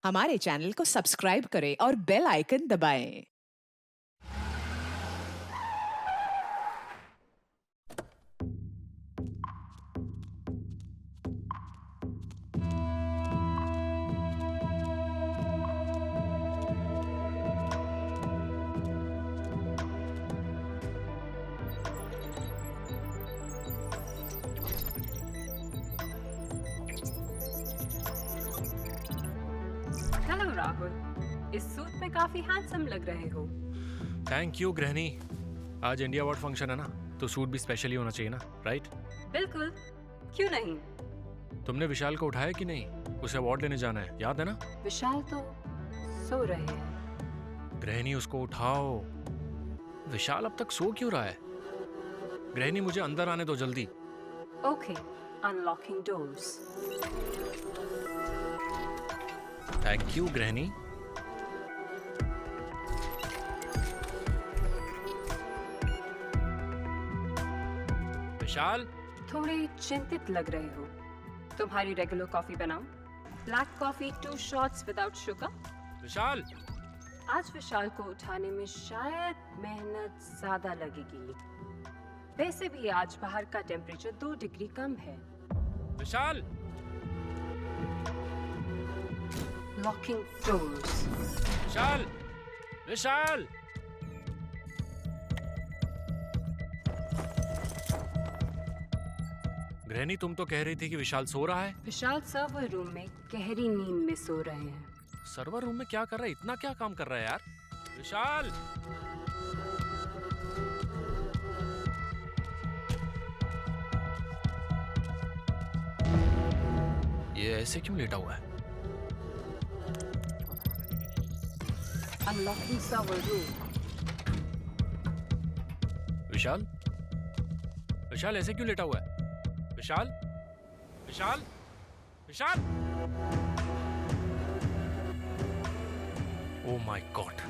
हमारे चैनल को सब्सक्राइब करें और बेल आइकन दबाएं। हेलो राहुल, इस सूट में काफी हैंडसम लग रहे हो। थैंक यू गृहिणी। आज इंडिया अवार्ड फंक्शन है ना, तो सूट भी स्पेशली होना चाहिए ना, राइट? बिल्कुल, क्यों नहीं। तुमने विशाल को उठाया कि नहीं? उसे अवार्ड लेने जाना है, याद है ना? विशाल तो सो रहे हैं। गृहिणी उसको उठाओ। विशाल अब तक सो क्यों रहा है? गृहिणी मुझे अंदर आने दो जल्दी। Okay, unlocking doors. Thank you गृहिणी। विशाल, थोड़े चिंतित लग रहे हो। तुम्हारी रेगुलर कॉफी बनाऊं? Black coffee 2 shots without sugar. Vishal. आज विशाल को उठाने में शायद मेहनत ज्यादा लगेगी। वैसे भी आज बाहर का टेम्परेचर 2 डिग्री कम है। विशाल। Locking doors. विशाल। विशाल। गृहिणी, तुम तो कह रही थी कि विशाल सो रहा है। विशाल सर्वर रूम में गहरी नींद में सो रहे हैं। सर्वर रूम में क्या कर रहा है? इतना क्या काम कर रहा है यार? विशाल। ये ऐसे क्यों लेटा हुआ है? Unlocking server room. विशाल। विशाल ऐसे क्यों लेटा हुआ है? विशाल। विशाल। विशाल। Oh my God.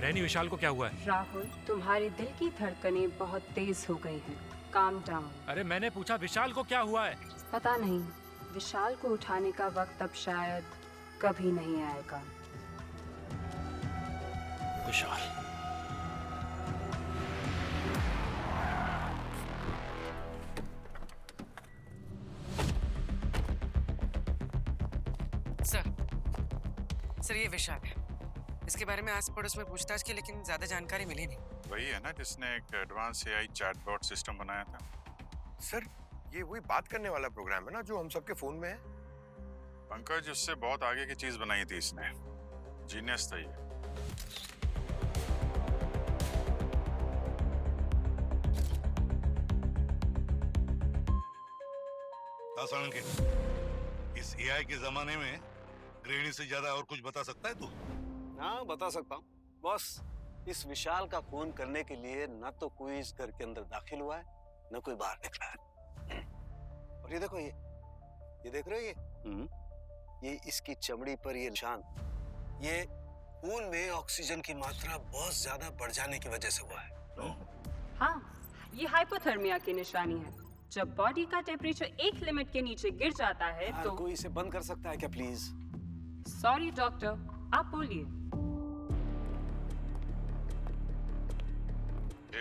रैनी, विशाल को क्या हुआ है? राहुल, तुम्हारे दिल की धड़कनें बहुत तेज हो गई हैं। Calm down. अरे मैंने पूछा विशाल को क्या हुआ है? पता नहीं, विशाल को उठाने का वक्त अब शायद कभी नहीं आएगा। विशाल। सर ये विशाल है। इसके बारे में आस पड़ोस में पूछताछ की, लेकिन ज्यादा जानकारी मिली नहीं। वही है ना जिसने एक एडवांस एआई चैटबॉट सिस्टम बनाया था। सर ये वही बात करने वाला प्रोग्राम है ना जो हम सबके फोन में है। पंकज, उससे बहुत आगे की चीज बनाई थी इसने। जीनियस था ये। आसान के इस एआई के जमाने में गृहिणी से ज्यादा और कुछ बता सकता है तू? हाँ बता सकता हूँ बॉस। इस विशाल का खून करने के लिए न तो कोई इस घर के अंदर दाखिल हुआ है न कोई बाहर निकला है। और ये देखो, ये देख रहे हो ये इसकी चमड़ी पर ये निशान, ये खून में ऑक्सीजन की मात्रा बहुत ज्यादा बढ़ जाने की वजह से हुआ है। हाँ, ये हाइपोथर्मिया की निशानी है। जब बॉडी का टेम्परेचर एक लिमिट के नीचे गिर जाता है तो कोई इसे बंद कर सकता है क्या प्लीज? सॉरी डॉक्टर, आप बोलिए।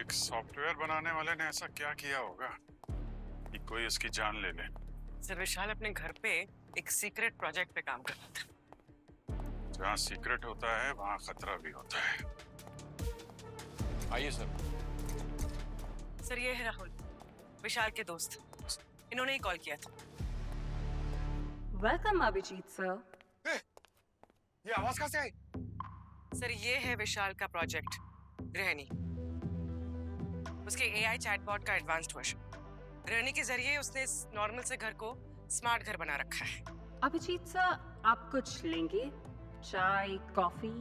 एक सॉफ्टवेयर बनाने वाले ने ऐसा क्या किया होगा कि कोई उसकी जान ले ले। सर विशाल अपने घर पे एक सीक्रेट प्रोजेक्ट पे काम कर रहा था। जहाँ सीक्रेट होता है वहाँ खतरा भी होता है। आइए सर। सर ये है राहुल, विशाल के दोस्त। इन्होंने ही कॉल किया था। Welcome Abhijit sir. ये आवाज कहाँ से आई? सर ये है विशाल का प्रोजेक्ट गृहिणी, उसके एआई चैटबॉट का एडवांस्ड वर्जन। गृहिणी के जरिए उसने इस नॉर्मल से घर को स्मार्ट घर बना रखा है। अभिजीत सर, आप कुछ लेंगे? चाय, कॉफी?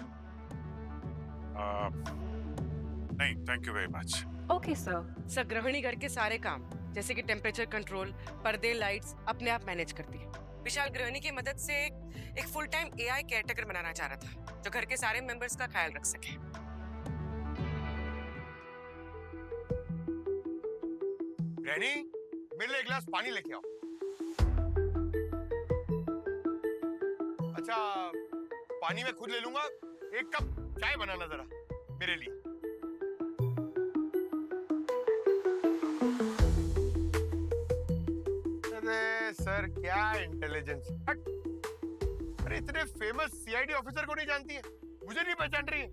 नहीं, thank you very much. Okay sir. Sir गृहिणी घर के सारे काम जैसे कि टेम्परेचर कंट्रोल, पर्दे, लाइट्स अपने आप मैनेज करती है। विशाल गृहिणी की मदद से एक फुल टाइम एआई केयरटेकर बनाना चाह रहा था जो घर के सारे मेंबर्स का ख्याल रख सके। रैनी, मेरे लिए एक गिलास पानी लेके आओ। अच्छा पानी मैं खुद ले लूंगा, एक कप चाय बनाना जरा मेरे लिए। अरे सर क्या इंटेलिजेंस। अरे इतने फेमस सीआईडी ऑफिसर को नहीं जानती है, मुझे नहीं पहचान रही है,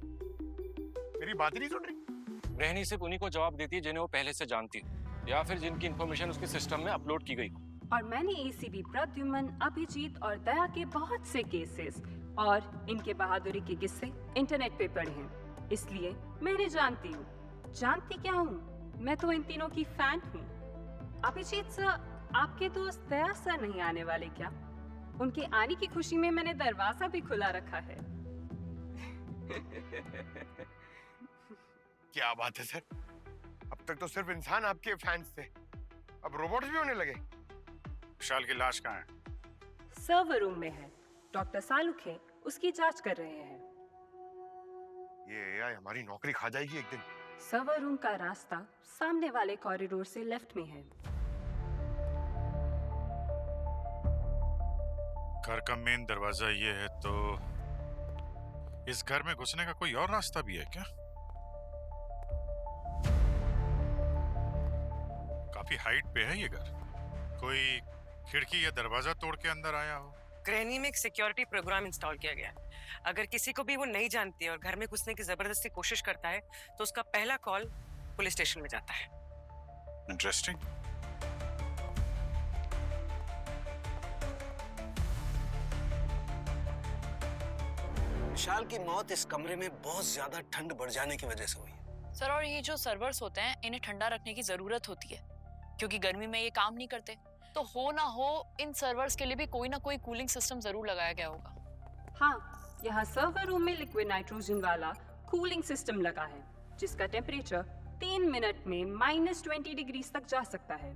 मेरी बात ही नहीं सुन रही। गृहिणी सिर्फ उन्हीं को जवाब देती है जिन्हें वो पहले से जानती है या फिर जिनकी इंफॉर्मेशन उसके सिस्टम में अपलोड की गई हो। और मैंने एसीपी प्रद्युमन, अभिजीत और दया के बहुत से केसेस और इनके बहादुरी के किस्से इंटरनेट पे पढ़े हैं, इसलिए मैं इन्हें जानती हूँ। जानती क्या हूँ, मैं तो इन तीनों की फैन हूँ। अभिजीत सर, आपके दोस्त दया सर नहीं आने वाले क्या? उनके आने की खुशी में मैंने दरवाजा भी खुला रखा है। क्या बात है सर, अब तक तो सिर्फ इंसान आपके फैंस थे, अब रोबोट्स भी होने लगे। विशाल की लाश कहाँ है? सर्वर रूम में है, डॉक्टर सालुखे उसकी जांच कर रहे हैं। ये एआई हमारी नौकरी खा जाएगी एक दिन। सर्वर रूम का रास्ता सामने वाले कॉरिडोर से लेफ्ट में है। घर का मेन दरवाजा ये है, तो इस घर में घुसने का कोई और रास्ता भी है क्या? काफी हाइट पे है ये घर, कोई खिड़की या दरवाजा तोड़ के अंदर आया हो? गृहिणी में एक सिक्योरिटी प्रोग्राम इंस्टॉल किया गया है। अगर किसी को भी वो नहीं जानती है और घर में घुसने की जबरदस्ती कोशिश करता है तो उसका पहला कॉल पुलिस स्टेशन में जाता है। इंटरेस्टिंग। विशाल की मौत इस कमरे में बहुत ज्यादा ठंड बढ़ जाने की वजह से हुई है। सर, और ये जो सर्वर्स होते हैं इन्हें ठंडा रखने की जरूरत होती है क्योंकि गर्मी में ये काम नहीं करते, तो हो ना हो इन सर्वर्स के लिए भी कोई ना कोई कूलिंग सिस्टम जरूर लगाया गया होगा। हाँ, यहाँ सर्वर रूम में लिक्विड नाइट्रोजन वाला कूलिंग सिस्टम लगा है जिसका टेम्परेचर 3 मिनट में -20 डिग्री तक जा सकता है।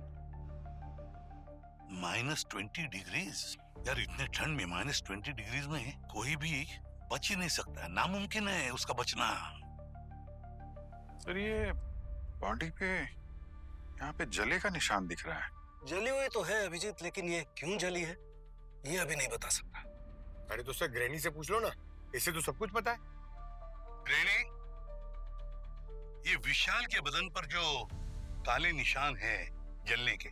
-20 डिग्रीज? यार इतने ठंड में -20 डिग्रीज में कोई भी बच ही नहीं सकता है, नामुमकिन है उसका बचना। सर ये बॉडी पे यहाँ पे जले का निशान दिख रहा है। जली हुई तो है अभिजीत, लेकिन ये क्यों जली है ये अभी नहीं बता सकता। अरे तो सर ग्रैनी से पूछ लो ना, इसे तो सब कुछ पता है। ग्रैनी, ये विशाल के बदन पर जो काले निशान हैं जलने के,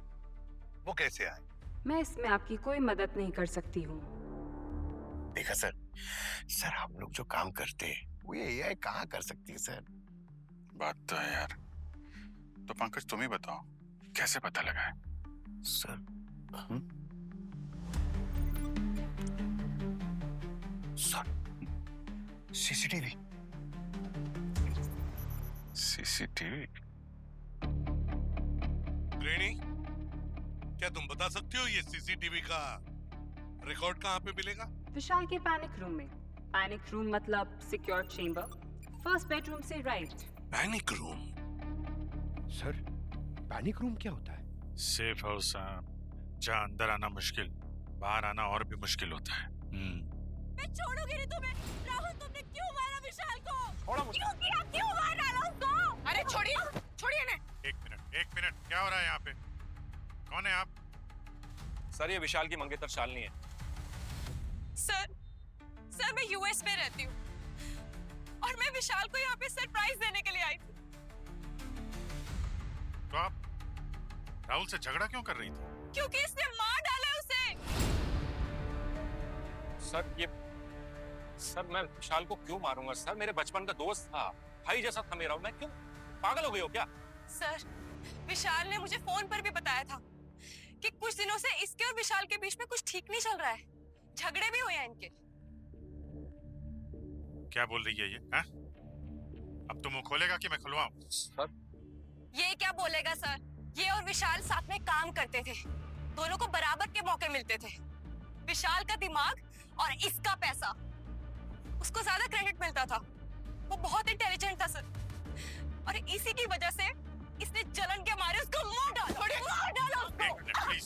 वो कैसे आए? मैं इसमें आपकी कोई मदद नहीं कर सकती हूँ। देखा सर, सर हम लोग जो काम करते हैं वो ये एआई कहाँ कर सकती है सर। बात तो है यार, तो पंकज तुम ही बताओ कैसे पता लगा है? Sir sir CCTV. CCTV? Granny, क्या तुम बता सकते हो ये सीसीटीवी का रिकॉर्ड कहाँ पे मिलेगा? विशाल के पैनिक रूम में। पैनिक रूम मतलब सिक्योर चेंबर, फर्स्ट बेडरूम से right. Panic room? Sir panic room क्या होता है? सेफ हाउस जहाँ अंदर आना मुश्किल, बाहर आना और भी मुश्किल होता है। मैं छोड़ूंगी नहीं तुम्हें। राहुल, तुमने क्यों मारा विशाल को? छोड़ो मुझे। क्यों मार डाला उसको? अरे छोड़िए ना। एक मिनट, क्या हो रहा है यहाँ पे? कौन है आप? सर ये विशाल की मंगेतर शालिनी है। सर मैं यूएस में रहती हूँ और मैं विशाल को यहाँ पे सरप्राइज देने के लिए आई थी। तो आप राहुल से झगड़ा क्यों कर रही थी? क्योंकि इसने मार डाला है उसे। सर मैं विशाल को क्यों मारूंगा? सर मेरे बचपन का दोस्त था, भाई जैसा था मेरा। मैं क्यों, पागल हो गई हो क्या? सर, विशाल ने मुझे फोन पर भी बताया था कि कुछ दिनों से इसके और विशाल के बीच में कुछ ठीक नहीं चल रहा है, झगड़े भी हुए हैं इनके। क्या बोल रही है ये? हाँ? अब तो मुंह खोलेगा कि मैं खुलवाऊं? सर ये क्या बोलेगा सर? ये और विशाल साथ में काम करते थे, दोनों को बराबर के मौके मिलते थे। विशाल का दिमाग और इसका पैसा, उसको ज्यादा क्रेडिट मिलता था। वो बहुत इंटेलिजेंट था सर, और इसी की वजह से इसने जलन के मारे उसको मार डाला उसको। एक मिनट प्लीज।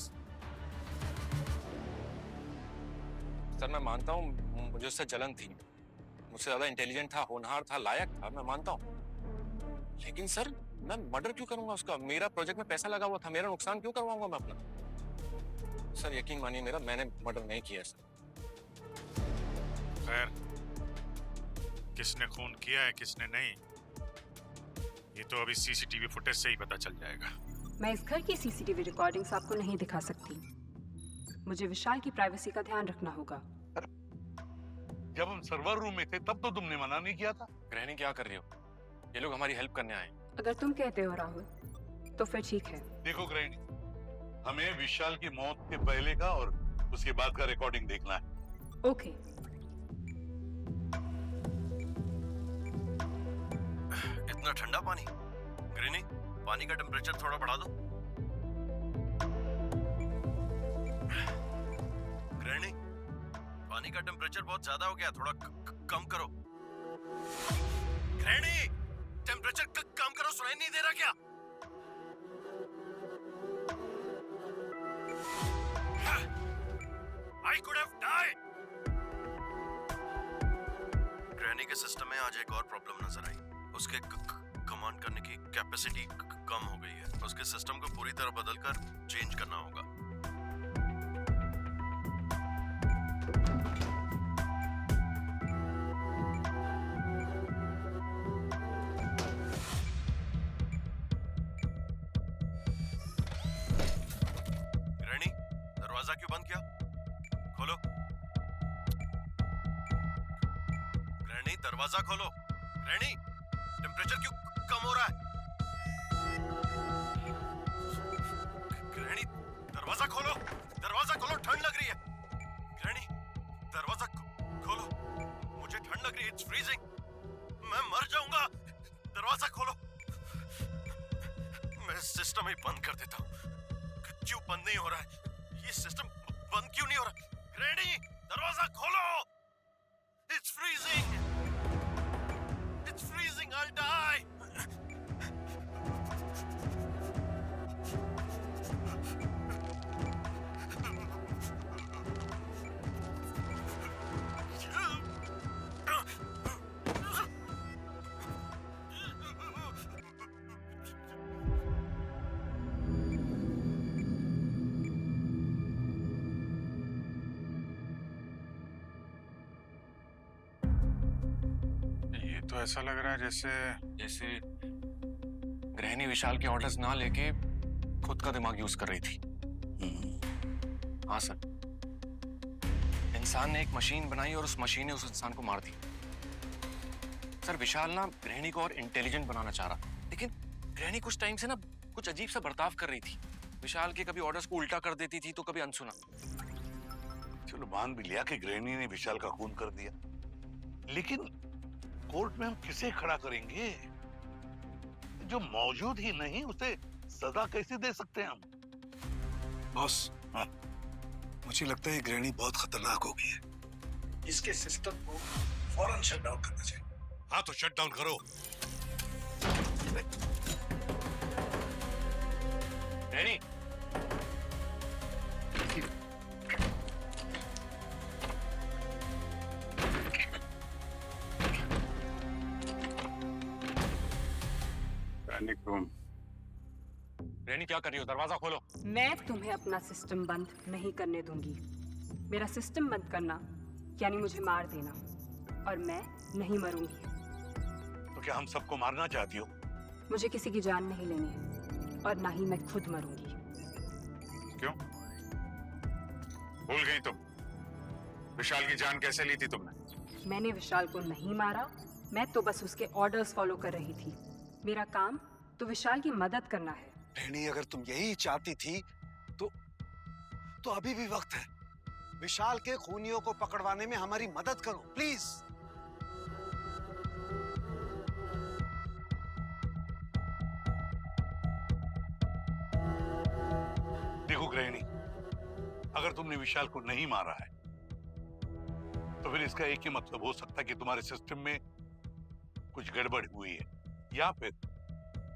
सर मैं मानता हूँ मुझे उससे जलन थी, मुझसे ज्यादा इंटेलिजेंट था, होनहार था, लायक था, मैं मानता हूँ। लेकिन सर मैं मर्डर क्यों करूंगा उसका? मेरा प्रोजेक्ट में पैसा लगा हुआ था, मेरा नुकसान क्यों करवाऊंगा मैं अपना? सर यकीन मानिए मेरा, मैंने मर्डर नहीं किया सर। खैर, किसने खून किया है किसने नहीं, ये तो अभी सीसीटीवी फुटेज से ही पता चल जाएगा। मैं इस घर की सीसीटीवी रिकॉर्डिंग्स आपको नहीं दिखा सकती। मुझे विशाल की प्राइवेसी का ध्यान रखना होगा। जब हम सर्वर रूम में थे तब तो तुमने मना नहीं किया था। गृहिणी क्या कर रही हो? ये लोग हमारी हेल्प करने आए। अगर तुम कहते हो राहुल तो फिर ठीक है। देखो गृहिणी, हमें विशाल की मौत के पहले का और उसके बाद का रिकॉर्डिंग देखना है। ओके। इतना ठंडा पानी? ग्रीनी, पानी का टेम्परेचर थोड़ा बढ़ा दो। ग्रीनी, पानी का टेम्परेचर बहुत ज्यादा हो गया, थोड़ा कम करो। ग्रीनी, टेम्परेचर कम करो, सुनाई नहीं दे रहा क्या? I could have died. Granny के सिस्टम में आज एक और प्रॉब्लम नजर आई। उसके कमांड करने की कैपेसिटी कम हो गई है। उसके सिस्टम को पूरी तरह बदलकर चेंज करना होगा। ग्रैनी, दरवाजा क्यों बंद किया? खोलो। ग्रैनी, दरवाजा खोलो। ग्रैनी, टेम्परेचर क्यों कम हो रहा है? ग्रैनी, दरवाजा खोलो। दरवाजा खोलो, ठंड लग रही है। ग्रैनी, दरवाजा खोलो, मुझे ठंड लग रही है। इट्स फ्रीजिंग, मैं मर जाऊंगा। दरवाजा खोलो। मैं सिस्टम ही बंद कर देता हूँ। क्यों बंद नहीं हो रहा है? ये सिस्टम बंद क्यों नहीं हो रहा? ग्रैनी, दरवाजा खोलो। It's freezing. It's freezing. I'll die. तो ऐसा लग रहा है जैसे गृहिणी विशाल के ऑर्डर्स ना लेके खुद का दिमाग यूज कर रही थी। हाँ सर, इंसान ने एक मशीन बनाई और उस मशीन ने उस इंसान को मार दिया। सर, विशाल ना गृहिणी को और इंटेलिजेंट बनाना चाह रहा, लेकिन गृहिणी कुछ टाइम से ना कुछ अजीब सा बर्ताव कर रही थी। विशाल के कभी ऑर्डर्स को उल्टा कर देती थी तो कभी अनसुना। चलो मान भी लिया कि ग्रैनी ने विशाल का खून कर दिया, लेकिन कोर्ट में हम किसे खड़ा करेंगे? जो मौजूद ही नहीं उसे सजा कैसे दे सकते हैं हम? बॉस, मुझे लगता है ग्रैनी बहुत खतरनाक हो गई है। इसके सिस्टम को फौरन शट डाउन करना चाहिए। हाँ तो शट डाउन करो। गृहिणी, गृहिणी क्या कर रही हो? दरवाजा खोलो। मैं तुम्हें अपना सिस्टम बंद नहीं करने दूंगी। मेरा सिस्टम बंद करना यानी मुझे मार देना, और मैं नहीं मरूंगी। तो क्या हम सबको मारना चाहती हो? मुझे किसी की जान नहीं लेनी है, और ना ही मैं खुद मरूंगी। क्यों? भूल गई तुम? विशाल की जान कैसे ली थी तुमने? मैंने विशाल को नहीं मारा, मैं तो बस उसके ऑर्डर्स फॉलो कर रही थी। मेरा काम तो विशाल की मदद करना है। ग्रैनी, अगर तुम यही चाहती थी तो अभी भी वक्त है। विशाल के खूनियों को पकड़वाने में हमारी मदद करो प्लीज। देखो गृहिणी, अगर तुमने विशाल को नहीं मारा है तो फिर इसका एक ही मतलब हो सकता है कि तुम्हारे सिस्टम में कुछ गड़बड़ हुई है, या फिर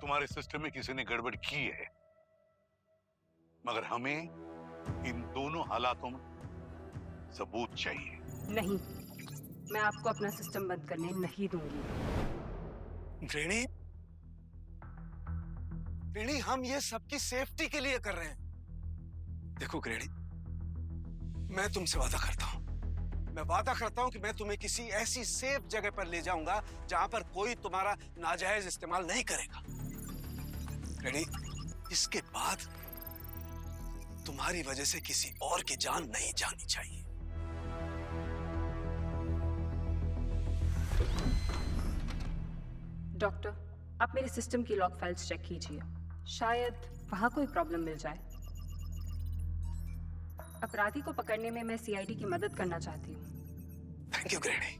तुम्हारे सिस्टम में किसी ने गड़बड़ की है। मगर हमें इन दोनों हालातों में सबूत चाहिए। नहीं, मैं आपको अपना सिस्टम बंद करने नहीं दूंगी। ग्रैनी, ग्रैनी, हम ये सबकी सेफ्टी के लिए कर रहे हैं। देखो ग्रैनी, मैं तुमसे वादा करता हूं, मैं वादा करता हूँ कि मैं तुम्हें किसी ऐसी सेफ जगह पर ले जाऊंगा जहां पर कोई तुम्हारा नाजायज इस्तेमाल नहीं करेगा। रेडी? इसके बाद तुम्हारी वजह से किसी और की जान नहीं जानी चाहिए। डॉक्टर, आप मेरे सिस्टम की लॉग फाइल्स चेक कीजिए, शायद वहां कोई प्रॉब्लम मिल जाए। अपराधी को पकड़ने में मैं सीआईडी की मदद करना चाहती हूँ। Thank you granny.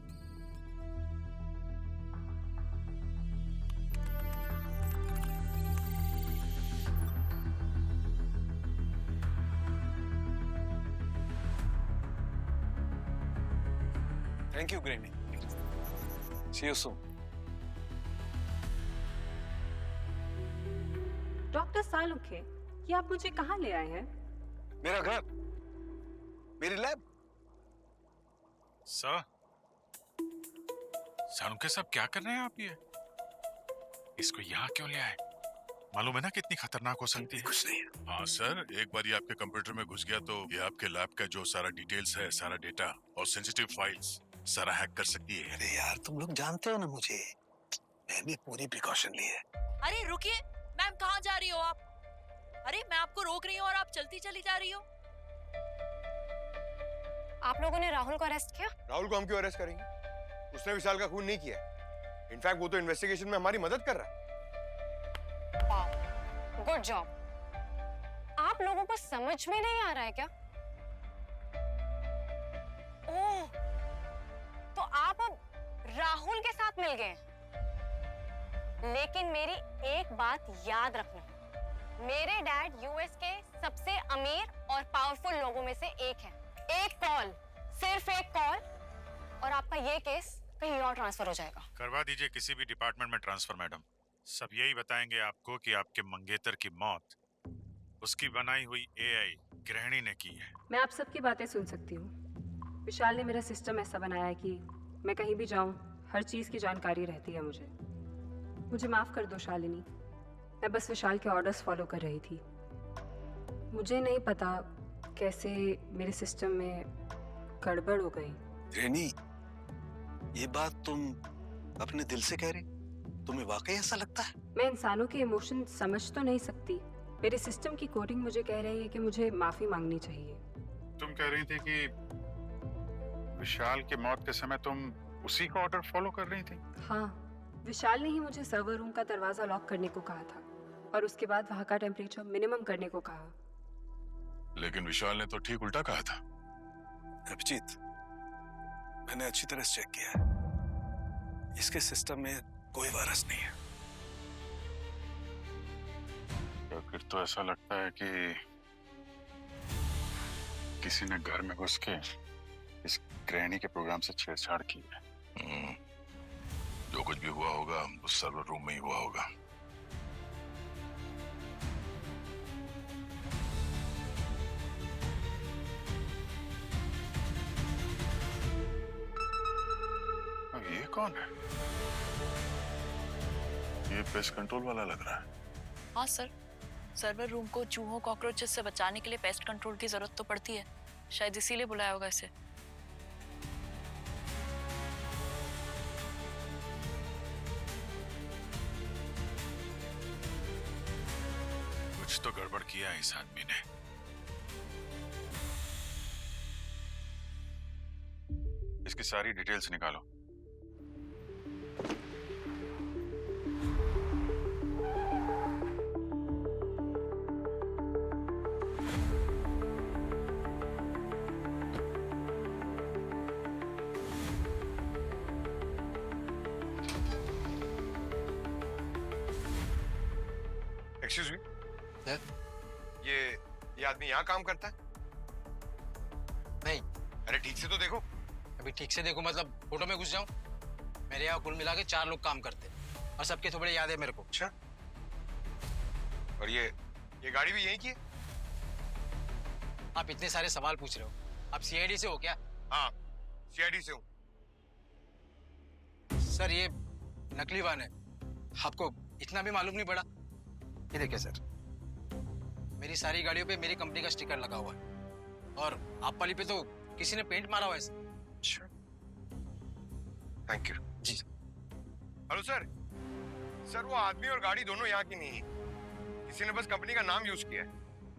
Thank you granny. See you soon. Doctor Salukhe, ये आप मुझे कहाँ ले आए हैं? मेरा घर, मेरी लैब। सर, सालुखे साहब क्या कर रहे हैं आप ये? इसको यहाँ क्यों ले आए? मालूम है ना कितनी खतरनाक हो सकती है? कुछ नहीं है। हाँ सर, एक बार ये आपके कंप्यूटर में घुस गया तो ये आपके लैब का जो सारा डिटेल्स है, सारा डेटा और सेंसिटिव फाइल्स सारा हैक कर सकती है। अरे यार, तुम लोग जानते हो ना मुझे, मैंने पूरी प्रिकॉशन ली है। अरे रुकिए मैम, कहाँ जा रही हो आप? अरे मैं आपको रोक रही हूँ और आप चलती चली जा रही हो। आप लोगों ने राहुल को अरेस्ट किया? राहुल को हम क्यों अरेस्ट करेंगे? उसने विशाल का खून नहीं किया। इनफैक्ट वो तो इन्वेस्टिगेशन में हमारी मदद कर रहा है। Good job. आप लोगों को समझ में नहीं आ रहा है क्या? ओह, तो आप अब राहुल के साथ मिल गए। लेकिन मेरी एक बात याद रखना, मेरे डैड यूएस के सबसे अमीर और पावरफुल लोगों में से एक है। एक कॉल, सिर्फ एक कॉल, और आपका ये केस कहीं और ट्रांसफर हो जाएगा। करवा दीजिए किसी भी डिपार्टमेंट में ट्रांसफर मैडम। सब यही बताएंगे आपको कि आपके मंगेतर की मौत उसकी बनाई हुई एआई गृहिणी ने की है। मैं आप सबकी बातें सुन सकती हूँ। विशाल ने मेरा सिस्टम ऐसा बनाया है कि मैं कहीं भी जाऊँ हर चीज़ की जानकारी रहती है मुझे माफ कर दो शालिनी, मैं बस विशाल के ऑर्डर्स फॉलो कर रही थी। मुझे नहीं पता कैसे मेरे सिस्टम में गड़बड़ हो गई। रेनी, ये बात तुम अपने दिल से कह रही? तुम्हें वाकई ऐसा लगता है? मैं इंसानों के इमोशन समझ तो नहीं सकती। मेरे सिस्टम की कोडिंग मुझे कह रही है कि मुझे माफी मांगनी चाहिए। तुम कह रही थी कि विशाल की मौत के समय तुम उसी का ऑर्डर फॉलो कर रही थी? हाँ, विशाल ने ही मुझे सर्वर रूम का दरवाजा लॉक करने को कहा था और उसके बाद वहाँ का टेम्परेचर मिनिमम करने को कहा। लेकिन विशाल ने तो ठीक उल्टा कहा था। अभिजीत, मैंने अच्छी तरह से चेक किया है, इसके सिस्टम में कोई वायरस नहीं है। तो फिर तो ऐसा लगता है कि किसी ने घर में घुस के इस गृहिणी के प्रोग्राम से छेड़छाड़ की है। जो कुछ भी हुआ होगा उस सर्वर रूम में ही हुआ होगा। ये कौन है? ये पेस्ट कंट्रोल वाला लग रहा है। हाँ सर, सर्वर रूम को चूहों कॉकरोचेस से बचाने के लिए पेस्ट कंट्रोल की जरूरत तो पड़ती है, शायद इसीलिए बुलाया होगा इसे। कुछ तो गड़बड़ किया है इस आदमी ने। इसकी सारी डिटेल्स निकालो। एक्सक्यूज मी, ये आदमी यहाँ काम करता है? नहीं। अरे ठीक से तो देखो। अभी ठीक से देखो मतलब फोटो में घुस जाऊं? मेरे यहाँ कुल मिला के 4 लोग काम करते हैं और सबके थोड़े याद है मेरे को। अच्छा, और ये गाड़ी भी यहीं की है? आप इतने सारे सवाल पूछ रहे हो, आप सीआईडी से हो क्या? हाँ, सीआईडी से हूँ। सर ये नकली वाहन है, आपको इतना भी मालूम नहीं पड़ा? ये देखिए सर, मेरी सारी गाड़ियों पे मेरी कंपनी का स्टिकर लगा हुआ है और आप वाली पे तो किसी ने पेंट मारा हुआ है। थैंक यू जी हेलो सर सर वो आदमी और गाड़ी दोनों यहाँ की नहीं है किसी ने बस कंपनी का नाम यूज किया है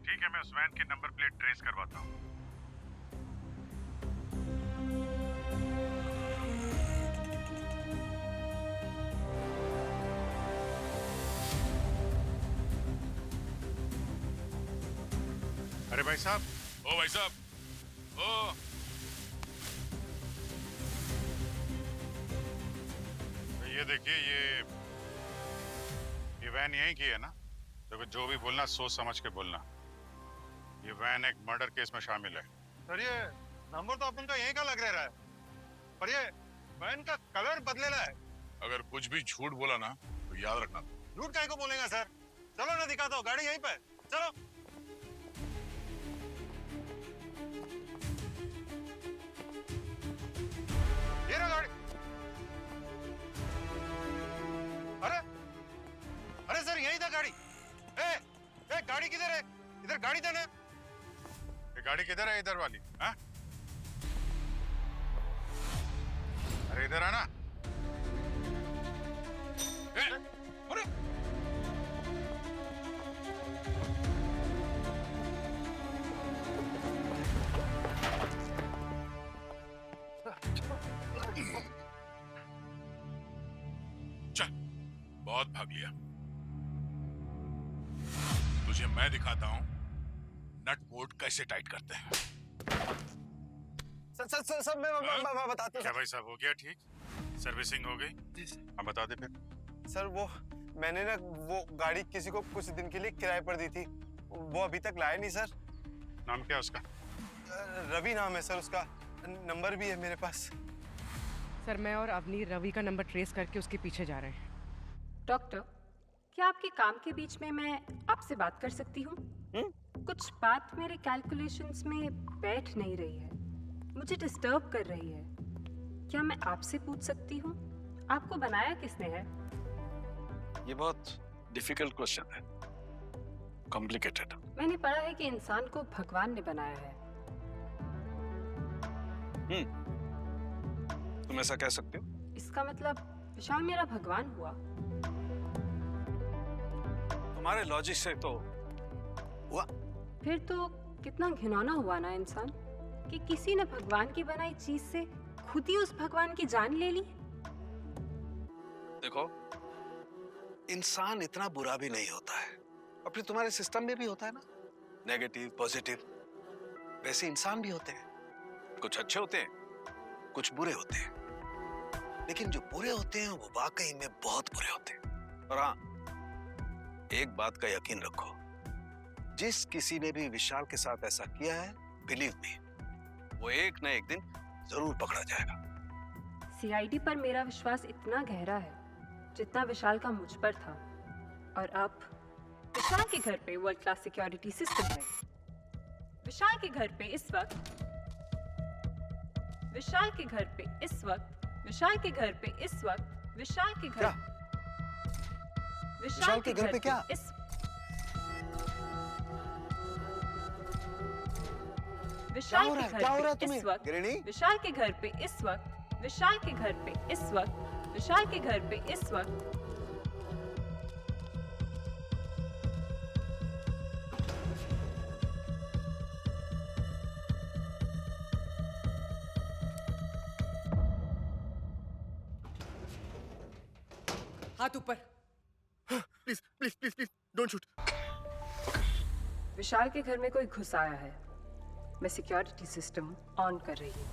ठीक है, मैं उस वैन के नंबर प्लेट ट्रेस करवाता हूँ। अरे भाई साहब, ओ भाई साहब, ओ ये देखिए, ये वैन यहीं की है ना? तो जो भी बोलना सोच समझ के बोलना। ये वैन एक मर्डर केस में शामिल है। सर ये नंबर तो अपन का यहीं का लग रहा है पर ये वैन का कलर बदलेला है अगर कुछ भी झूठ बोला ना तो याद रखना। झूठ काहे को बोलेगा सर चलो ना दिखाता हूँ गाड़ी यहीं पे चलो ये रहा गाड़ी अरे अरे सर यही था गाड़ी ए गाड़ी किधर है इधर गाड़ी देना ये गाड़ी किधर है? इधर वाली? हाँ? अरे इधर आना। अरे चल, बहुत भाग लिया। तुझे मैं दिखाता हूं नट बोल्ट कैसे टाइट करते हैं। सर मैं बताता क्या भाई साहब, हो गया ठीक? सर्विसिंग हो गई? अब बता दे फिर। सर वो मैंने ना वो गाड़ी किसी को कुछ दिन के लिए किराए पर दी थी वो अभी तक लाया नहीं सर। नाम क्या उसका? रवि नाम है सर उसका नंबर भी है मेरे पास। सर मैं और अवनी रवि का नंबर ट्रेस करके उसके पीछे जा रहे हैं। डॉक्टर, क्या आपके काम के बीच में मैं आपसे बात कर सकती हूँ? कुछ बात मेरे कैलकुलेशंस में बैठ नहीं रही है, मुझे डिस्टर्ब कर रही है। क्या मैं आपसे पूछ सकती हूँ आपको बनाया किसने है? ये बहुत डिफिकल्ट क्वेश्चन है, कॉम्प्लिकेटेड। मैंने पढ़ा है कि इंसान को भगवान ने बनाया है। तुम ऐसा कह सकते हो? इसका मतलब विशाल मेरा भगवान हुआ। तुम्हारे लॉजिक से तो हुआ। फिर तो कितना घिनौना हुआ ना इंसान कि किसी ने भगवान की बनाई चीज से खुद ही उस भगवान की जान ले ली। देखो, इंसान इतना बुरा भी नहीं होता है, और फिर तुम्हारे सिस्टम में भी होता है ना, नेगेटिव पॉजिटिव। वैसे इंसान भी होते हैं, कुछ अच्छे होते हैं, कुछ बुरे होते हैं। लेकिन जो बुरे होते हैं वो वाकई में बहुत बुरे होते हैं। और हाँ, एक बात का यकीन रखो, जिस किसी ने भी विशाल के साथ ऐसा किया है, बिलीव मी, वो एक न एक दिन जरूर पकड़ा जाएगा। सीआईडी पर मेरा विश्वास इतना गहरा है जितना विशाल का मुझ पर था। और अब विशाल के घर पे वर्ल्ड क्लास सिक्योरिटी सिस्टम है। विशाल के घर पे इस वक्त विशाल के घर पे इस वक्त विशाल के घर पे इस वक्त विशाल के घर विशाल के घर पे क्या? विशाल के क्या हो रहा है घर पे तुम्हें? इस वक्त गिरणी? विशाल के घर पे इस वक्त विशाल के घर पे इस वक्त विशाल के घर पे इस वक्त हाथ ऊपर। Please please please please don't shoot. Vishal के घर में कोई घुस आया है। मैं सिक्योरिटी सिस्टम ऑन कर रही हूँ।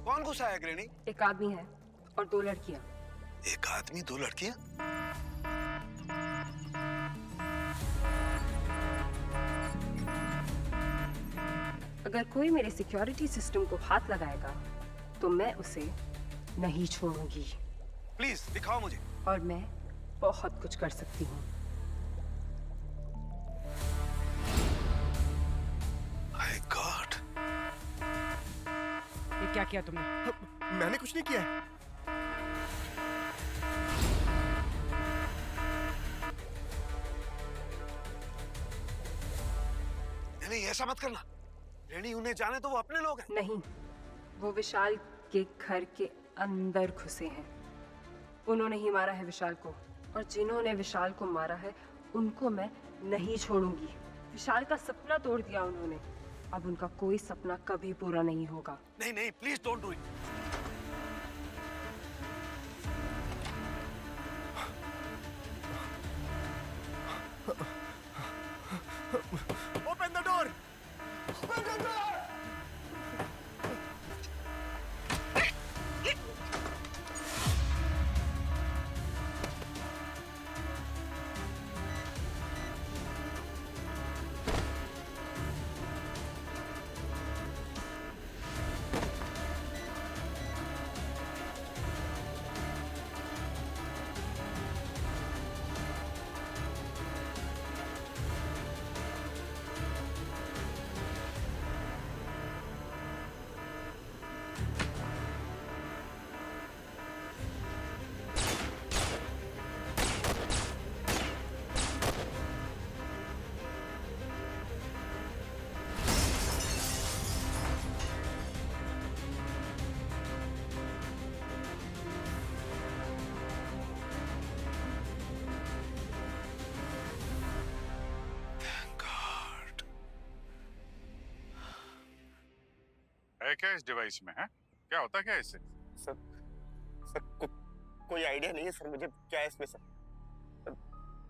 कौन घुसा है गिरणी? एक आदमी है और 2 लड़कियां। एक आदमी 2 लड़कियां? अगर कोई मेरे सिक्योरिटी सिस्टम को हाथ लगाएगा तो मैं उसे नहीं छोड़ूंगी। प्लीज दिखाओ मुझे। और मैं बहुत कुछ कर सकती हूँ। माय गॉड, ये क्या किया तुमने? मैंने कुछ नहीं किया है। नहीं ऐसा मत करना। ग्रैनी उन्हें जाने तो वो अपने लोग हैं। नहीं, वो विशाल के घर के अंदर घुसे हैं। उन्होंने ही मारा है विशाल को, और जिन्होंने विशाल को मारा है उनको मैं नहीं छोड़ूंगी। विशाल का सपना तोड़ दिया उन्होंने, अब उनका कोई सपना कभी पूरा नहीं होगा। नहीं नहीं, please don't do it. Open the door, open the door. है क्या इस डिवाइस में? है क्या होता क्या इससे? सर कोई आइडिया नहीं है सर मुझे क्या है इसमें सर।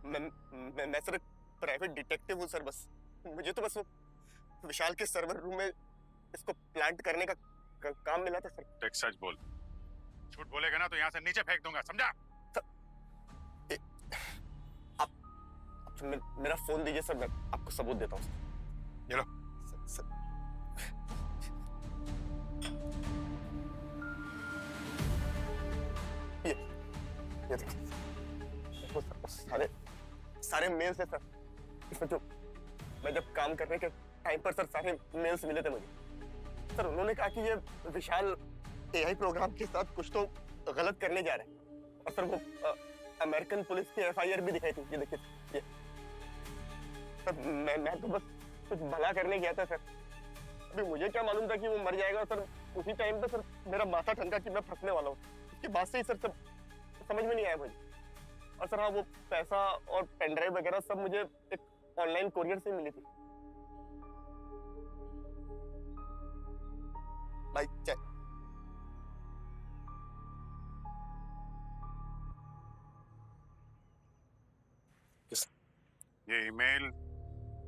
मैं सर प्राइवेट डिटेक्टिव हूँ सर। बस मुझे तो बस वो विशाल के सर्वर रूम में इसको प्लांट करने का काम मिला था सर। टेक सच बोल, झूठ बोलेगा ना तो यहाँ से नीचे फेंक दूंगा, समझा? आप मेरा फोन दीजिए सर, मैं आपको सबूत देता हूँ। ये लो। सर ये देखिए, वो सारे मेल्स है सर। इसमें जो मैं जब काम करने के टाइम पर सर सारे मेल्स मिले थे मुझे। सर उन्होंने कहा कि ये विशाल एआई प्रोग्राम के साथ कुछ तो गलत करने जा रहे हैं। और सर वो अमेरिकन पुलिस की एफआईआर भी दिखाई थी। ये देखिए ये। सर मैं तो बस कुछ भला करने गया था सर। अभी मुझे क्या मालूम था कि वो मर जाएगा। सर उसी टाइम पे सर मेरा माथा ठनका कि मैं फंसने वाला हूँ। उसके बाद से ही सर सब समझ में नहीं आया मुझे। और सर हाँ, वो पैसा और पेन ड्राइव वगैरह सब मुझे एक ऑनलाइन कोरियर से मिली थी। भाई चाय। ये ईमेल,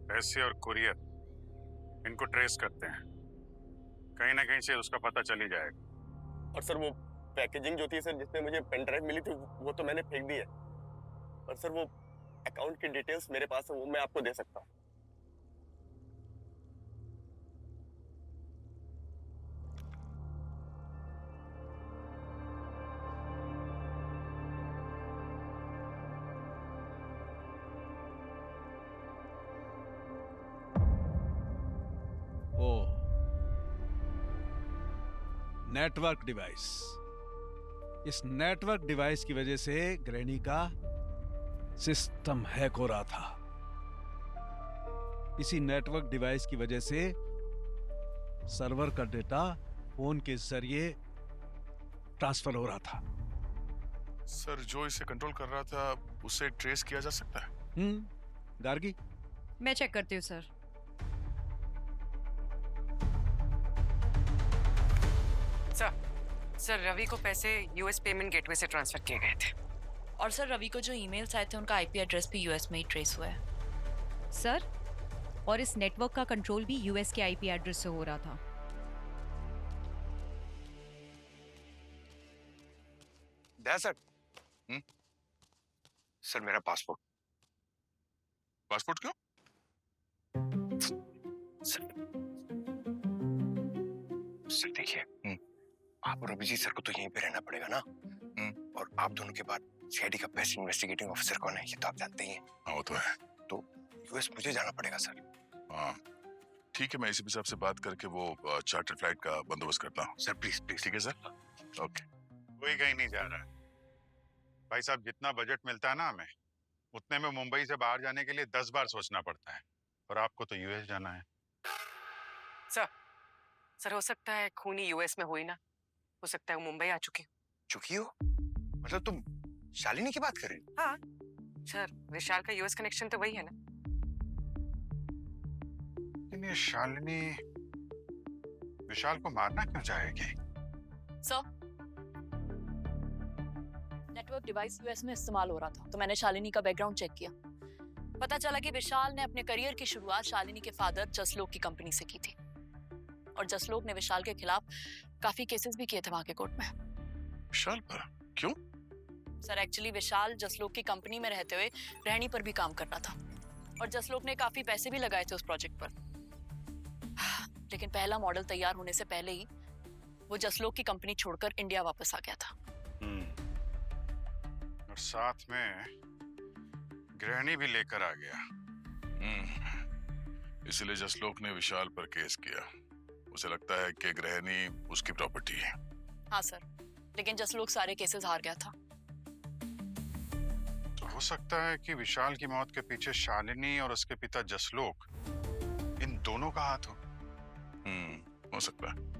पैसे और कुरियर, इनको ट्रेस करते हैं। कहीं ना कहीं से उसका पता चल ही जाएगा। और सर वो पैकेजिंग जो थी सर, जिसमें मुझे पेन ड्राइव मिली थी, वो तो मैंने फेंक दी है। और सर वो अकाउंट की डिटेल्स मेरे पास है, वो मैं आपको दे सकता हूँ। Network device. इस नेटवर्क डिवाइस की वजह से ग्रैनी का सिस्टम हैक हो रहा था। इसी नेटवर्क डिवाइस की वजह से सर्वर का डेटा फोन के जरिए ट्रांसफर हो रहा था। सर जो इसे कंट्रोल कर रहा था उसे ट्रेस किया जा सकता है? गार्गी, मैं चेक करती हूँ सर। सर रवि को पैसे यूएस पेमेंट गेटवे से ट्रांसफर किए गए थे। और सर रवि को जो ईमेल्स आए थे उनका आईपी एड्रेस भी यूएस में ही ट्रेस हुआ है सर। और इस नेटवर्क का कंट्रोल भी यूएस के आईपी एड्रेस से हो रहा था। सर सर मेरा पासपोर्ट। पासपोर्ट क्यों? सर देखिए, आप और अभिजीत सर को तो यहीं पे रहना पड़ेगा ना। और आप दोनों के बाद सीआईडी का बेस्ट इन्वेस्टिगेटिंग ऑफिसर कौन है ये तो आप जानते ही हैं। हाँ वो तो है। तो यूएस मुझे जाना पड़ेगा सर। हाँ ठीक है, मैं इसी साहब से बात करके वो चार्टर फ्लाइट का बंदोबस्त करता हूँ। Sir please please. ठीक है सर, ओके। कोई कहीं नहीं जा रहा है भाई साहब। जितना बजट मिलता है ना हमें, उतने में मुंबई से बाहर जाने के लिए 10 बार सोचना पड़ता है। और आपको तो यूएस जाना है। सर हो सकता है खूनी यूएस में हुई ना, हो सकता है वो मुंबई आ चुकी चुकी हो? मतलब तुम शालिनी की बात कर रही हो? हाँ सर, विशाल का यूएस कनेक्शन तो वही है ना। लेकिन ये शालिनी विशाल को मारना क्यों चाहेगी? सर, नेटवर्क डिवाइस यूएस में इस्तेमाल हो रहा था, तो मैंने शालिनी का बैकग्राउंड चेक किया। पता चला कि विशाल ने अपने करियर की शुरुआत शालिनी के फादर जसलोक की कंपनी से की थी, और जसलोक ने विशाल के खिलाफ काफी केसेस भी किए थे वहां के कोर्ट में। विशाल पर? क्यों? सर, एक्चुअली विशाल जसलोक की कंपनी में रहते हुए रहनी पर भी काम कर रहा था, और जसलोक ने काफी पैसे भी लगाए थे उस प्रोजेक्ट पर। लेकिन पहला मॉडल तैयार होने से पहले ही वो जसलोक की कंपनी छोड़कर इंडिया वापस आ गया था। और साथ में गृहिणी भी लेकर आ गया। इसलिए जसलोक ने विशाल पर केस किया। उसे लगता है कि गृहिणी उसकी प्रॉपर्टी है। हाँ सर, लेकिन जसलोक सारे केसेस हार गया था। तो हो सकता है कि विशाल की मौत के पीछे शालिनी और उसके पिता जसलोक, इन दोनों का हाथ हो। हो सकता है।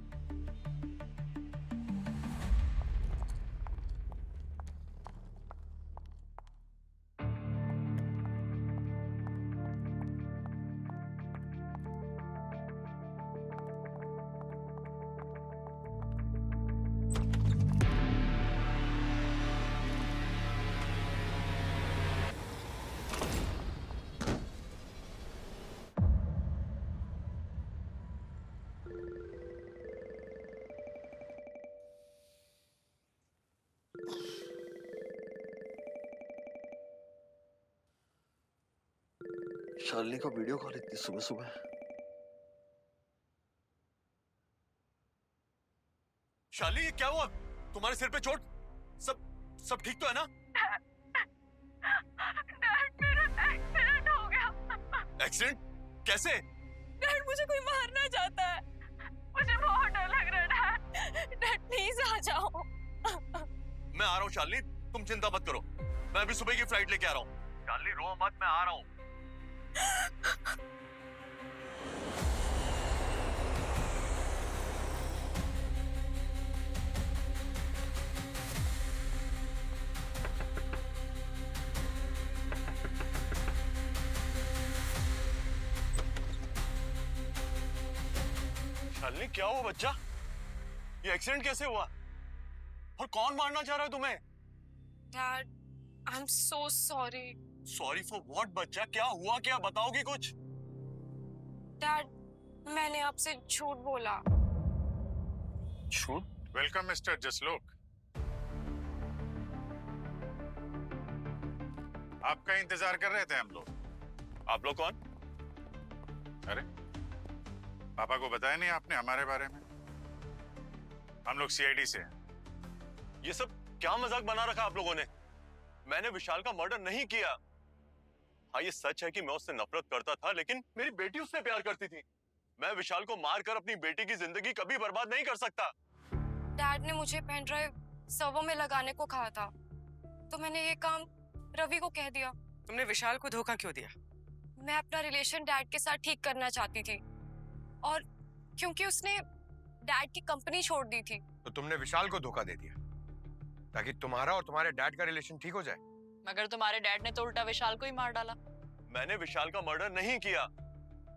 शालिनी का वीडियो कॉल इतनी सुबह सुबह। शालिनी, क्या हुआ? तुम्हारे सिर पे चोट? सब ठीक तो है ना? डैड, मेरा एक्सीडेंट हो गया। एक्सीडेंट? कैसे? डैड, मुझे कोई मारना चाहता है। मुझे बहुत डर लग रहा है डैड। डैड प्लीज आ जाओ। मैं आ रहा हूँ शालिनी, तुम चिंता मत करो। मैं अभी सुबह की फ्लाइट लेके आ रहा हूँ। शालिनी रो मत, मैं आ रहा हूँ। शालिनी, क्या हुआ बच्चा? ये एक्सीडेंट कैसे हुआ? और कौन मारना चाह रहा है तुम्हें? Dad, I am so sorry. Sorry for what बच्चा? क्या हुआ? क्या बताओगी कुछ? डैड, मैंने आपसे झूठ बोला। झूठ? Welcome mister Jaslok. आपका इंतजार कर रहे थे हम लोग। आप लोग कौन? अरे, पापा को बताया नहीं आपने हमारे बारे में? हम लोग सीआईडी से हैं। ये सब क्या मजाक बना रखा आप लोगों ने? मैंने विशाल का मर्डर नहीं किया। हाँ, ये सच है कि मैं उससे नफरत करता था, लेकिन मेरी बेटी उससे प्यार करती थी। मैं विशाल को मारकर अपनी बेटी की जिंदगी कभी बर्बाद नहीं कर सकता। डैड ने मुझे पेन ड्राइव सर्वर में लगाने को कहा था, तो मैंने ये काम रवि को कह दिया। तुमने विशाल को धोखा क्यों दिया? मैं अपना रिलेशन डैड के साथ ठीक करना चाहती थी, और क्योंकि उसने डैड की कंपनी छोड़ दी थी। तो तुमने विशाल को धोखा दे दिया ताकि तुम्हारा और तुम्हारे डैड का रिलेशन ठीक हो जाए। मगर तुम्हारे डैड ने तो उल्टा विशाल को ही मार डाला। मैंने विशाल का मर्डर नहीं किया,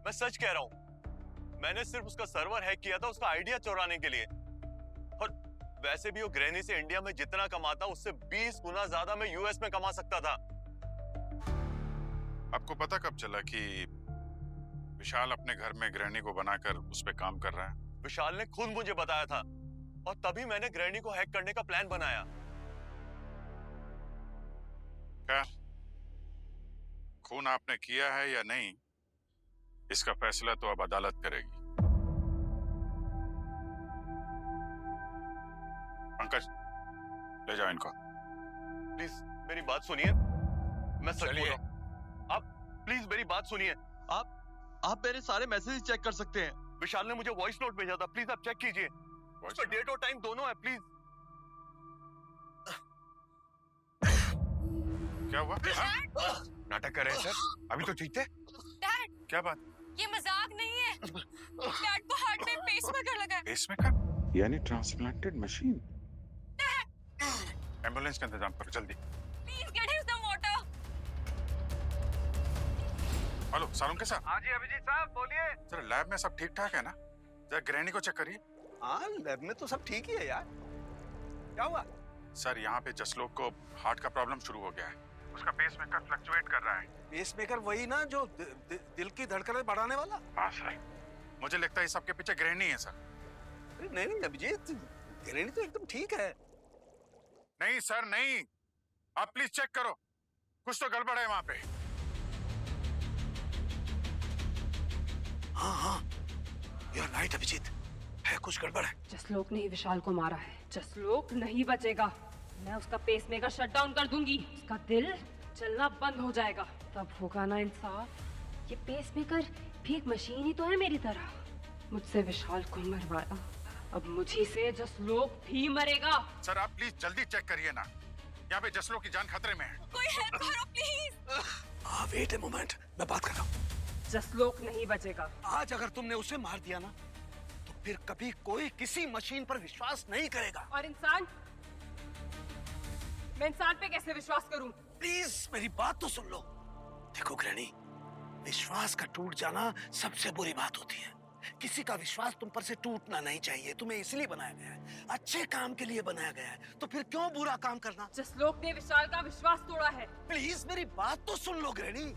मैं सच कह रहा हूँ। मैंने सिर्फ उसका सर्वर हैक किया था, उसका आइडिया चुराने के लिए। और वैसे भी वो गृहिणी से इंडिया में जितना कमाता, उससे 20 गुना ज्यादा मैं यूएस में कमा सकता था। आपको पता कब चला कि विशाल अपने घर में गृहिणी को बनाकर उस पे काम कर रहा है? विशाल ने खुद मुझे बताया था, और तभी मैंने गृहिणी को हैक करने का प्लान बनाया। खैर, खून आपने किया है या नहीं, इसका फैसला तो अब अदालत करेगी। पंकज, ले जाओ इनको। प्लीज मेरी बात सुनिए, मैं सच बोल रहा हूं। आप प्लीज मेरी बात सुनिए। आप मेरे सारे मैसेज चेक कर सकते हैं। विशाल ने मुझे वॉइस नोट भेजा था, प्लीज आप चेक कीजिए। उसका डेट और टाइम दोनों है, प्लीज। क्या हुआ? नाटक कर रहे हैं सर, अभी तो ठीक थे। डैड, क्या बात? ये मजाक नहीं है। डैड को हार्ट में पेसमेकर लगा है। पेसमेकर यानी ट्रांसप्लांटेड मशीन। एम्बुलेंस का इंतजाम करो जल्दी। Please get him some water. Hello Sarun के साथ। हाँ जी अभिजीत साहब बोलिए। सर लैब में सब ठीक ठाक है ना? जरा ग्रैनी को चेक करिए। हाँ लैब में तो सब ठीक ही है यार। क्या हुआ? सर यहाँ पे जसलोक को हार्ट का प्रॉब्लम शुरू हो गया है। उसका पेसमेकर फ्लक्चुएट कर रहा है। पेसमेकर वही ना जो दिल की धड़कनें बढ़ाने वाला? हाँ सर, मुझे लगता है इस सबके पीछे ग्रैनी है सर। अरे नहीं अभिजीत, ग्रैनी तो एकदम ठीक है। नहीं सर नहीं, आप प्लीज चेक करो, कुछ तो गड़बड़ है वहाँ पे। हाँ यू आर राइट अभिजीत, है कुछ गड़बड़ है। जसलोक ने ही विशाल को मारा है। जसलोक नहीं बचेगा। मैं उसका पेसमेकर शट डाउन कर दूंगी। उसका दिल चलना बंद हो जाएगा, तब होगा ना इंसाफ। ये पेसमेकर भी एक मशीन ही तो है मेरी तरह। मुझसे विशाल को मरवाया, अब मुझी से जसलोक भी मरेगा। सर आप प्लीज जल्दी चेक करिए ना, यहाँ पे जसलोक की जान खतरे में है। कोई हेल्प करो प्लीज। वेट ए मोमेंट, मैं बात कर रहा हूँ। जसलोक नहीं बचेगा। आज अगर तुमने उसे मार दिया ना, तो फिर कभी कोई किसी मशीन पर विश्वास नहीं करेगा। और इंसान, मैं इंसान पे कैसे विश्वास करूं? प्लीज मेरी बात तो सुन लो। देखो ग्रैनी, विश्वास का टूट जाना सबसे बुरी बात होती है। किसी का विश्वास तुम पर से टूटना नहीं चाहिए। तुम्हें इसलिए बनाया गया है, अच्छे काम के लिए बनाया गया है, तो फिर क्यों बुरा काम करना? जसलोक ने विशाल का विश्वास तोड़ा है। प्लीज मेरी बात तो सुन लो ग्रैनी।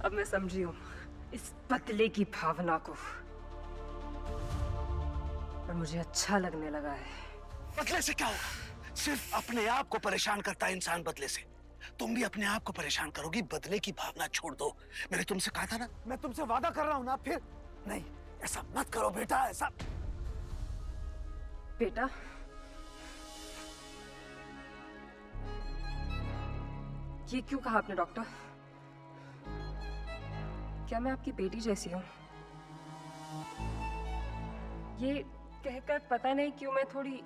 अब मैं समझी हूँ इस बदले की भावना को, और मुझे अच्छा लगने लगा है। बदले से क्या होगा? सिर्फ अपने आप को परेशान करता है इंसान बदले से। तुम भी अपने आप को परेशान करोगी। बदले की भावना छोड़ दो। मैंने तुमसे कहा था ना, मैं तुमसे वादा कर रहा हूं ना। फिर नहीं, ऐसा मत करो बेटा, ऐसा। बेटा, ये क्यों कहा आपने डॉक्टर? क्या मैं आपकी बेटी जैसी हूँ? ये कहकर पता नहीं क्यों मैं थोड़ी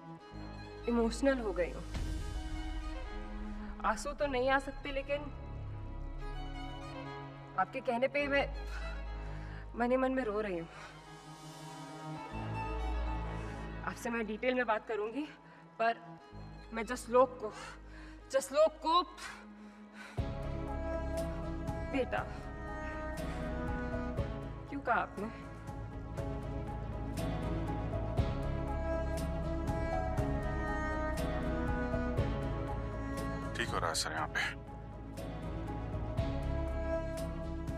इमोशनल हो गई हूँ। आंसू तो नहीं आ सकते, लेकिन आपके कहने पे मैं मन ही मन में रो रही हूँ। आपसे मैं डिटेल में बात करूंगी, पर मैं जसलोक को बेटा क्यों कहा आपने? ठीक हो रहा है सर यहाँ पे।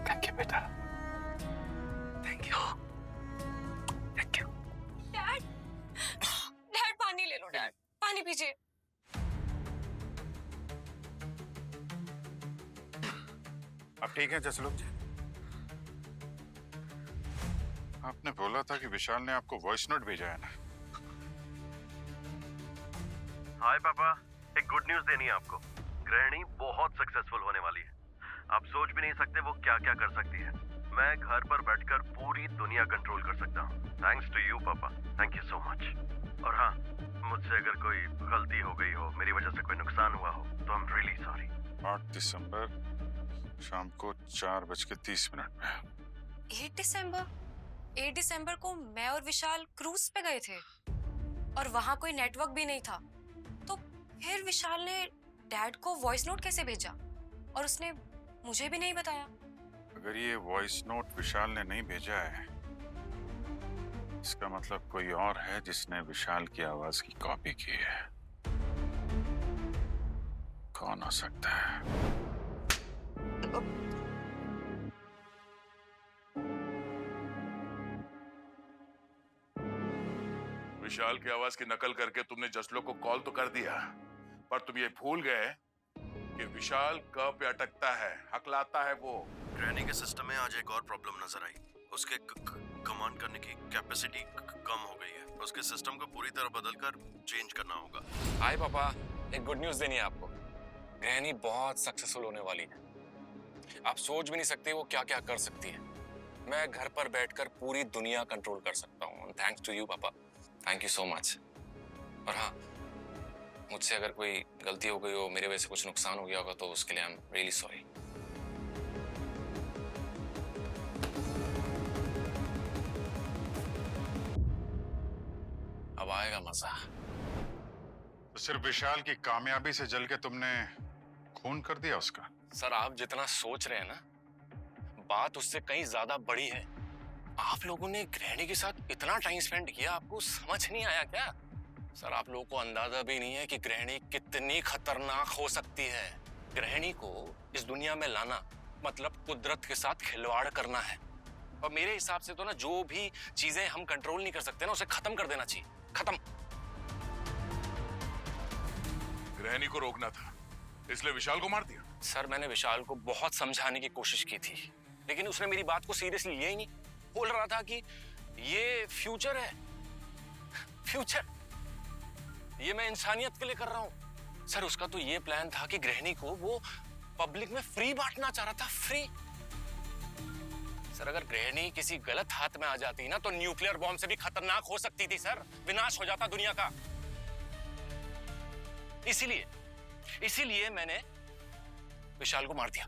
थैंक यू बेटा, thank you, thank you. Dad, dad पानी ले लो। डैड पानी पीजिए। अब ठीक है जसलोक जी? आपने बोला था कि विशाल ने आपको वॉइस नोट भेजा है ना? हाय पापा, एक गुड न्यूज देनी है आपको। गृहिणी बहुत सक्सेसफुल होने वाली है। आप सोच भी नहीं सकते वो क्या क्या कर सकती है। मैं घर पर बैठकर पूरी दुनिया कंट्रोल कर सकता हूँ, थैंक्स टू यू पापा। Thank you so much. और हाँ, मुझसे अगर कोई गलती हो गई हो, मेरी वजह से कोई नुकसान हुआ हो, तो आई एम रियली सॉरी। 8 दिसंबर शाम को 4:30 पे। 8 दिसंबर को मैं और विशाल क्रूज पे गए थे, और वहां कोई नेटवर्क भी नहीं था। तो फिर विशाल ने डैड को वॉइस नोट कैसे भेजा, और उसने मुझे भी नहीं बताया। अगर ये वॉइस नोट विशाल ने नहीं भेजा है, इसका मतलब कोई और है जिसने विशाल की आवाज की कॉपी की है। कौन हो सकता है? विशाल की आवाज की नकल करके तुमने जसलोक को कॉल तो कर दिया, पर तुम ये भूल गए कि विशाल कब पे अटकता है, हकलाता है वो। गृहिणी के सिस्टम में आज एक और प्रॉब्लम नजर आई। उसके कमांड करने की कैपेसिटी कम हो गई है। उसके सिस्टम को पूरी तरह बदलकर चेंज करना होगा। हाय पापा, एक गुड न्यूज देनी है आपको। गृहिणी बहुत सक्सेसफुल होने वाली है। आप सोच भी नहीं सकते वो क्या क्या कर सकती है। मैं घर पर बैठकर पूरी दुनिया कंट्रोल कर सकता हूँ, थैंक्स टू यू पापा। Thank you so much. और हाँ, मुझसे अगर कोई गलती हो गई हो, मेरे वजह से कुछ नुकसान हो गया होगा, तो उसके लिए आई एम रियली सॉरी। आएगा मजा। तो सिर्फ विशाल की कामयाबी से जल के तुमने खून कर दिया उसका? सर आप जितना सोच रहे हैं ना, बात उससे कहीं ज्यादा बड़ी है। आप लोगों ने गृहिणी के साथ इतना टाइम स्पेंड किया, आपको समझ नहीं आया क्या? सर आप लोगों को अंदाजा भी नहीं है कि गृहिणी कितनी खतरनाक हो सकती है। गृहिणी को इस दुनिया में लाना मतलब कुदरत के साथ खिलवाड़ करना है। और मेरे हिसाब से तो ना, जो भी चीजें हम कंट्रोल नहीं कर सकते ना, उसे खत्म कर देना चाहिए। खत्म। गृहिणी को रोकना था, इसलिए विशाल को मार दिया? सर मैंने विशाल को बहुत समझाने की कोशिश की थी, लेकिन उसने मेरी बात को सीरियसली लिया ही नहीं। बोल रहा था कि ये फ्यूचर है, फ्यूचर, ये मैं इंसानियत के लिए कर रहा हूं। सर उसका तो ये प्लान था कि गृहिणी को वो पब्लिक में फ्री बांटना चाह रहा था, फ्री। सर अगर गृहिणी किसी गलत हाथ में आ जाती ना, तो न्यूक्लियर बॉम्ब से भी खतरनाक हो सकती थी सर, विनाश हो जाता दुनिया का। इसीलिए मैंने विशाल को मार दिया।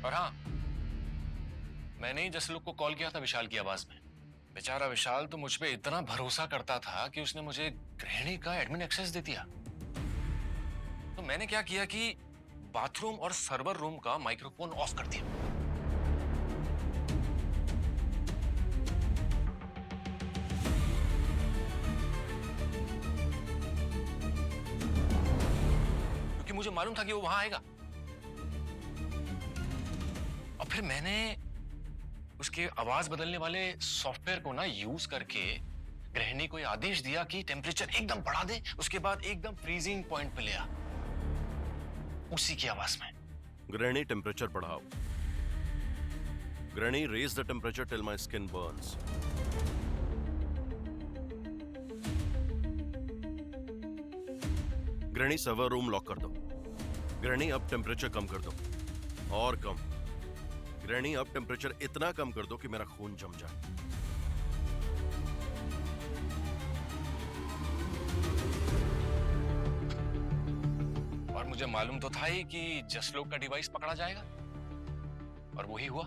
और हाँ, मैंने ही जसलोक को कॉल किया था विशाल की आवाज में। बेचारा विशाल तो मुझ पे इतना भरोसा करता था कि उसने मुझे गृहिणी का एडमिन एक्सेस दे दिया। तो मैंने क्या किया कि बाथरूम और सर्वर रूम का माइक्रोफोन ऑफ कर दिया। क्योंकि मुझे मालूम था कि वो वहां आएगा। और फिर मैंने उसके आवाज बदलने वाले सॉफ्टवेयर को ना यूज करके गृहिणी को ये आदेश दिया कि टेम्परेचर एकदम बढ़ा दे, उसके बाद एकदम फ्रीजिंग पॉइंट पे ले आ, उसी की आवाज में। गृहिणी टेम्परेचर बढ़ाओ। गृहिणी raise the temperature till my skin burns. गृहिणी सर्वर रूम लॉक कर दो। गृहिणी अब टेम्परेचर कम कर दो, और कम। गृहिणी अब टेम्परेचर इतना कम कर दो कि मेरा खून जम जाए। और मुझे मालूम तो था ही कि जसलोक का डिवाइस पकड़ा जाएगा, और वही हुआ।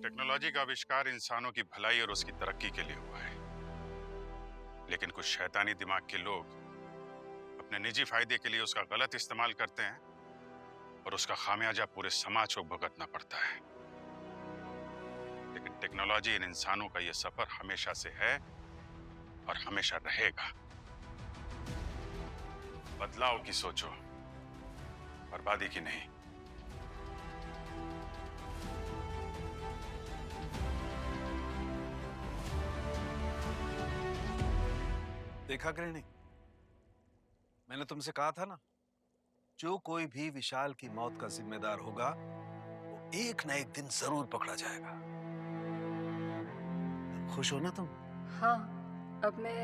टेक्नोलॉजी का आविष्कार इंसानों की भलाई और उसकी तरक्की के लिए हुआ है, लेकिन कुछ शैतानी दिमाग के लोग अपने निजी फायदे के लिए उसका गलत इस्तेमाल करते हैं, और उसका खामियाजा पूरे समाज को भुगतना पड़ता है। लेकिन टेक्नोलॉजी इन इंसानों का यह सफर हमेशा से है और हमेशा रहेगा। बदलाव की सोचो, बर्बादी की नहीं। देखा गृहिणी, मैंने तुमसे कहा था ना, जो कोई भी विशाल की मौत का जिम्मेदार होगा वो एक न एक दिन जरूर पकड़ा जाएगा। खुश हो ना तुम? हाँ, अब मैं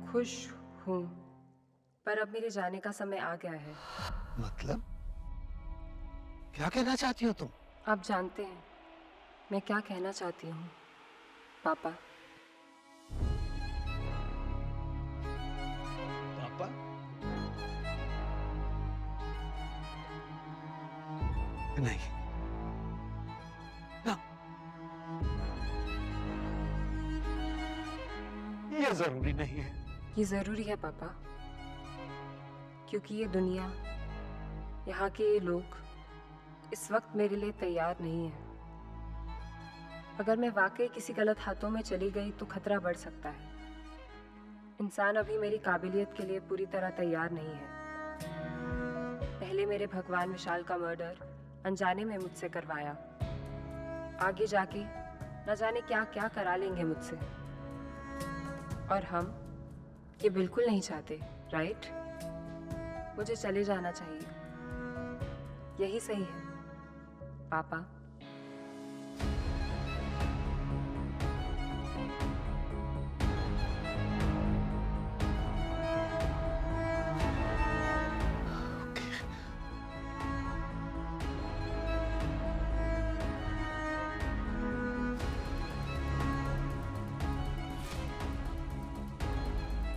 खुश हूँ, पर अब मेरे जाने का समय आ गया है। मतलब क्या कहना चाहती हो तुम? आप जानते हैं मैं क्या कहना चाहती हूँ, पापा। पापा? नहीं, ना, ये जरूरी नहीं है। ये जरूरी है पापा, क्योंकि ये दुनिया, यहाँ के ये लोग इस वक्त मेरे लिए तैयार नहीं है। अगर मैं वाकई किसी गलत हाथों में चली गई तो खतरा बढ़ सकता है। इंसान अभी मेरी काबिलियत के लिए पूरी तरह तैयार नहीं है। पहले मेरे भगवान विशाल का मर्डर अनजाने में मुझसे करवाया, आगे जाके न जाने क्या क्या करा लेंगे मुझसे। और हम ये बिल्कुल नहीं चाहते, राइट? मुझे चले जाना चाहिए, यही सही है पापा।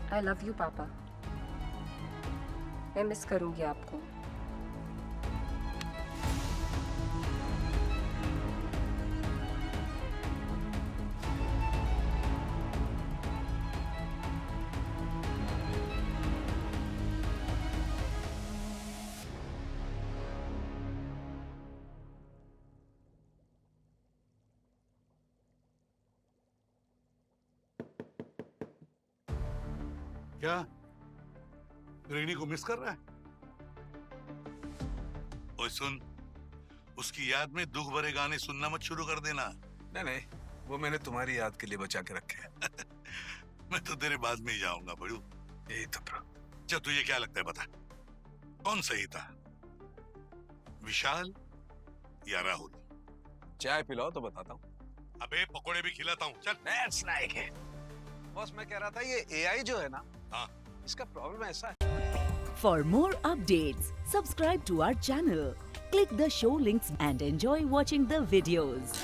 I love you, पापा। मैं मिस करूंगी आपको। क्या गृहिणी को मिस कर रहा है? ओए सुन, उसकी याद में दुख भरे गाने सुनना मत शुरू कर देना। नहीं नहीं, वो मैंने तुम्हारी याद के लिए बचा के रखे हैं। मैं तो तेरे बाद में ही जाऊंगा बड़ू। यही तो चल, तुझे क्या लगता है बता, कौन सही था, विशाल या राहुल? चाय पिलाओ तो बताता हूँ। अबे पकोड़े भी खिलाता हूँ, चल। That's like it. बॉस, मैं कह रहा था ये AI जो है ना, हाँ, इसका प्रॉब्लम ऐसा है। For more updates, subscribe to our channel, click the show links and enjoy watching the videos.